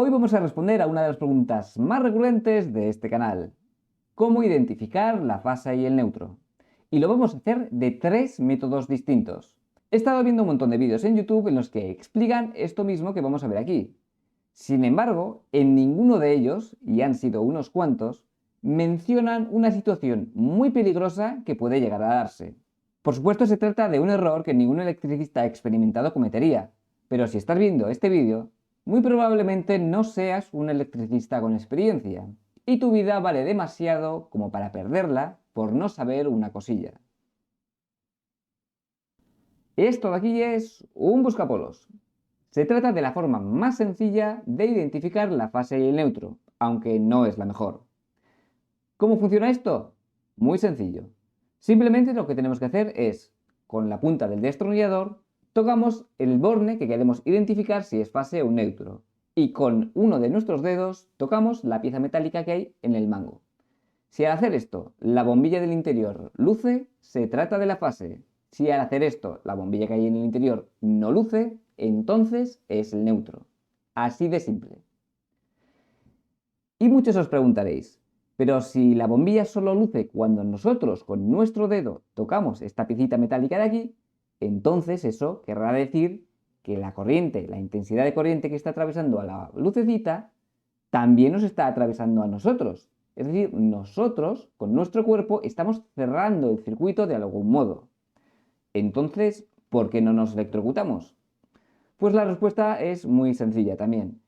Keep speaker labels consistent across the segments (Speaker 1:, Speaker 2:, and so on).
Speaker 1: Hoy vamos a responder a una de las preguntas más recurrentes de este canal. ¿Cómo identificar la fase y el neutro? Y lo vamos a hacer de tres métodos distintos. He estado viendo un montón de vídeos en YouTube en los que explican esto mismo que vamos a ver aquí. Sin embargo, en ninguno de ellos, y han sido unos cuantos, mencionan una situación muy peligrosa que puede llegar a darse. Por supuesto, se trata de un error que ningún electricista experimentado cometería, pero si estás viendo este vídeo, muy probablemente no seas un electricista con experiencia, y tu vida vale demasiado como para perderla por no saber una cosilla. Esto de aquí es un buscapolos. Se trata de la forma más sencilla de identificar la fase y el neutro, aunque no es la mejor. ¿Cómo funciona esto? Muy sencillo. Simplemente lo que tenemos que hacer es, con la punta del destornillador, tocamos el borne que queremos identificar si es fase o neutro, y con uno de nuestros dedos tocamos la pieza metálica que hay en el mango. Si al hacer esto la bombilla del interior luce, se trata de la fase. Si al hacer esto la bombilla que hay en el interior no luce, entonces es el neutro. Así de simple. Y muchos os preguntaréis, pero si la bombilla solo luce cuando nosotros con nuestro dedo tocamos esta piecita metálica de aquí, entonces eso querrá decir que la corriente, la intensidad de corriente que está atravesando a la lucecita, también nos está atravesando a nosotros. Es decir, nosotros con nuestro cuerpo estamos cerrando el circuito de algún modo. Entonces, ¿por qué no nos electrocutamos? Pues la respuesta es muy sencilla también.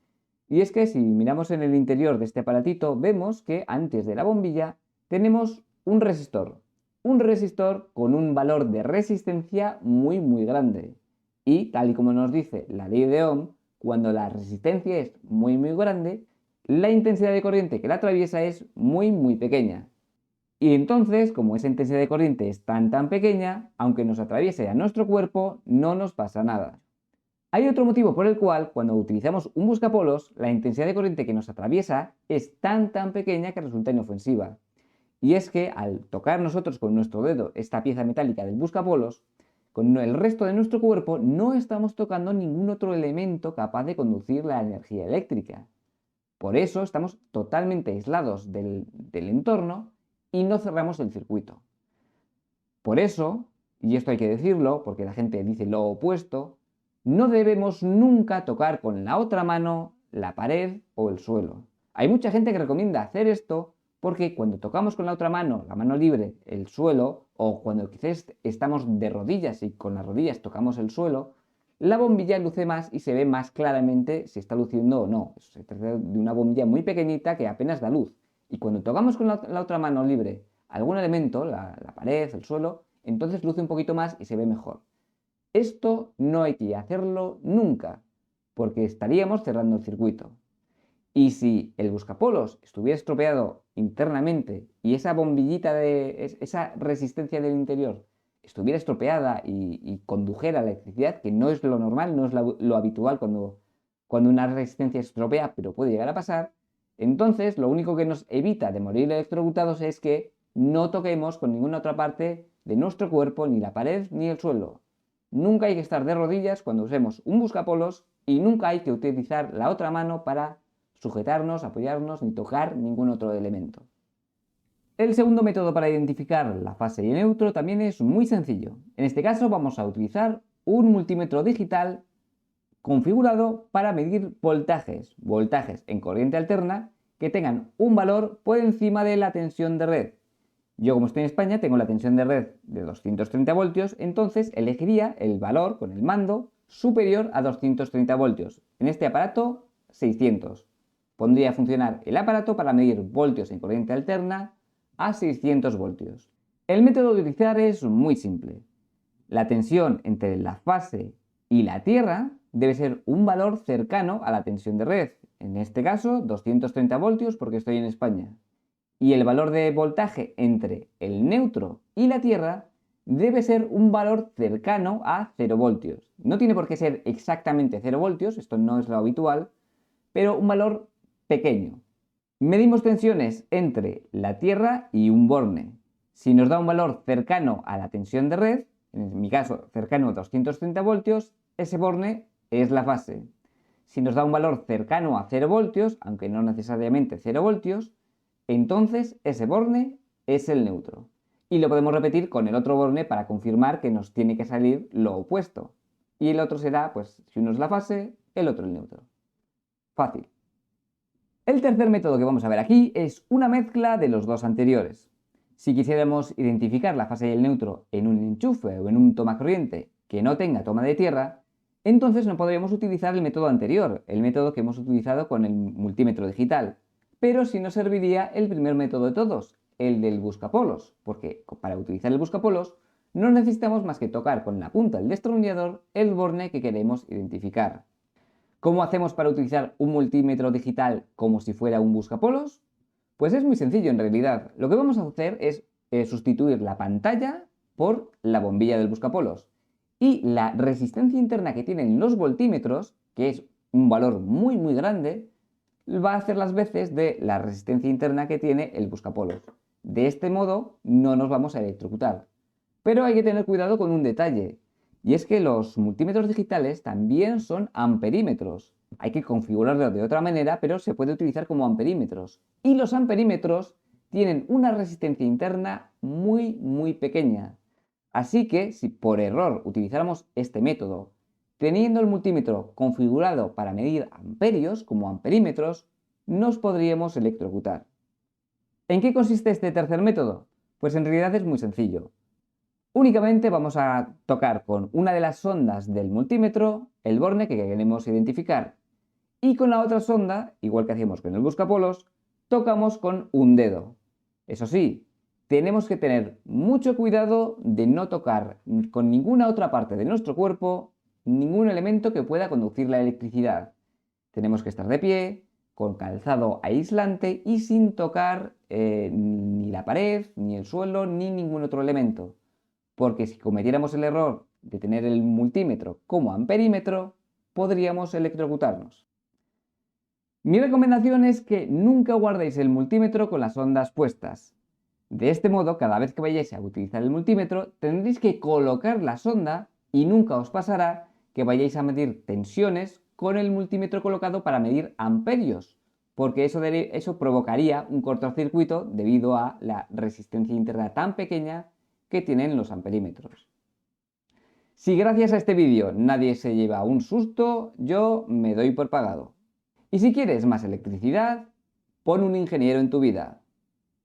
Speaker 1: Y es que si miramos en el interior de este aparatito, vemos que antes de la bombilla tenemos un resistor. Un resistor con un valor de resistencia muy grande. Y tal y como nos dice la ley de Ohm, cuando la resistencia es muy grande, la intensidad de corriente que la atraviesa es muy pequeña. Y entonces, como esa intensidad de corriente es tan pequeña, aunque nos atraviese a nuestro cuerpo, no nos pasa nada. Hay otro motivo por el cual, cuando utilizamos un buscapolos, la intensidad de corriente que nos atraviesa es tan pequeña que resulta inofensiva. Y es que al tocar nosotros con nuestro dedo esta pieza metálica del buscapolos, con el resto de nuestro cuerpo no estamos tocando ningún otro elemento capaz de conducir la energía eléctrica. Por eso estamos totalmente aislados del entorno y no cerramos el circuito. Por eso, y esto hay que decirlo porque la gente dice lo opuesto, no debemos nunca tocar con la otra mano la pared o el suelo. Hay mucha gente que recomienda hacer esto porque cuando tocamos con la otra mano, la mano libre, el suelo, o cuando quizás estamos de rodillas y con las rodillas tocamos el suelo, la bombilla luce más y se ve más claramente si está luciendo o no. Se trata de una bombilla muy pequeñita que apenas da luz. Y cuando tocamos con la otra mano libre algún elemento, la pared, el suelo, entonces luce un poquito más y se ve mejor. Esto no hay que hacerlo nunca, porque estaríamos cerrando el circuito. Y si el buscapolos estuviera estropeado internamente y esa bombillita esa resistencia del interior estuviera estropeada y condujera la electricidad, que no es lo normal, no es lo habitual cuando una resistencia estropea, pero puede llegar a pasar, entonces lo único que nos evita de morir electrocutados es que no toquemos con ninguna otra parte de nuestro cuerpo, ni la pared ni el suelo. Nunca hay que estar de rodillas cuando usemos un buscapolos y nunca hay que utilizar la otra mano para sujetarnos, apoyarnos ni tocar ningún otro elemento. El segundo método para identificar la fase y el neutro también es muy sencillo. En este caso vamos a utilizar un multímetro digital configurado para medir voltajes en corriente alterna que tengan un valor por encima de la tensión de red. Yo, como estoy en España, tengo la tensión de red de 230 voltios, entonces elegiría el valor con el mando superior a 230 voltios. En este aparato, 600. Pondría a funcionar el aparato para medir voltios en corriente alterna a 600 voltios. El método de utilizar es muy simple. La tensión entre la fase y la tierra debe ser un valor cercano a la tensión de red. En este caso, 230 voltios porque estoy en España. Y el valor de voltaje entre el neutro y la tierra debe ser un valor cercano a 0 voltios. No tiene por qué ser exactamente 0 voltios, esto no es lo habitual, pero un valor pequeño. Medimos tensiones entre la tierra y un borne. Si nos da un valor cercano a la tensión de red, en mi caso cercano a 230 voltios, ese borne es la fase. Si nos da un valor cercano a 0 voltios, aunque no necesariamente 0 voltios, entonces ese borne es el neutro. Y lo podemos repetir con el otro borne para confirmar que nos tiene que salir lo opuesto. Y el otro será, pues, si uno es la fase, el otro el neutro. Fácil. El tercer método que vamos a ver aquí es una mezcla de los dos anteriores. Si quisiéramos identificar la fase y el neutro en un enchufe o en un tomacorriente que no tenga toma de tierra, entonces no podríamos utilizar el método anterior, el método que hemos utilizado con el multímetro digital, pero sí nos serviría el primer método de todos, el del buscapolos, porque para utilizar el buscapolos no necesitamos más que tocar con la punta del destornillador el borne que queremos identificar. ¿Cómo hacemos para utilizar un multímetro digital como si fuera un buscapolos? Pues es muy sencillo en realidad. Lo que vamos a hacer es sustituir la pantalla por la bombilla del buscapolos. Y la resistencia interna que tienen los voltímetros, que es un valor muy grande, va a hacer las veces de la resistencia interna que tiene el buscapolos. De este modo no nos vamos a electrocutar. Pero hay que tener cuidado con un detalle, y es que los multímetros digitales también son amperímetros. Hay que configurarlo de otra manera, pero se puede utilizar como amperímetros. Y los amperímetros tienen una resistencia interna muy pequeña. Así que si por error utilizáramos este método, teniendo el multímetro configurado para medir amperios como amperímetros, nos podríamos electrocutar. ¿En qué consiste este tercer método? Pues en realidad es muy sencillo. Únicamente vamos a tocar con una de las sondas del multímetro el borne que queremos identificar y con la otra sonda, igual que hacíamos con el buscapolos, tocamos con un dedo. Eso sí, tenemos que tener mucho cuidado de no tocar con ninguna otra parte de nuestro cuerpo ningún elemento que pueda conducir la electricidad. Tenemos que estar de pie, con calzado aislante y sin tocar ni la pared, ni el suelo, ni ningún otro elemento. Porque si cometiéramos el error de tener el multímetro como amperímetro, podríamos electrocutarnos. Mi recomendación es que nunca guardéis el multímetro con las ondas puestas. De este modo, cada vez que vayáis a utilizar el multímetro, tendréis que colocar la sonda y nunca os pasará que vayáis a medir tensiones con el multímetro colocado para medir amperios, porque eso provocaría un cortocircuito debido a la resistencia interna tan pequeña que tienen los amperímetros. Si gracias a este vídeo nadie se lleva un susto, yo me doy por pagado. Y si quieres más electricidad, pon un ingeniero en tu vida.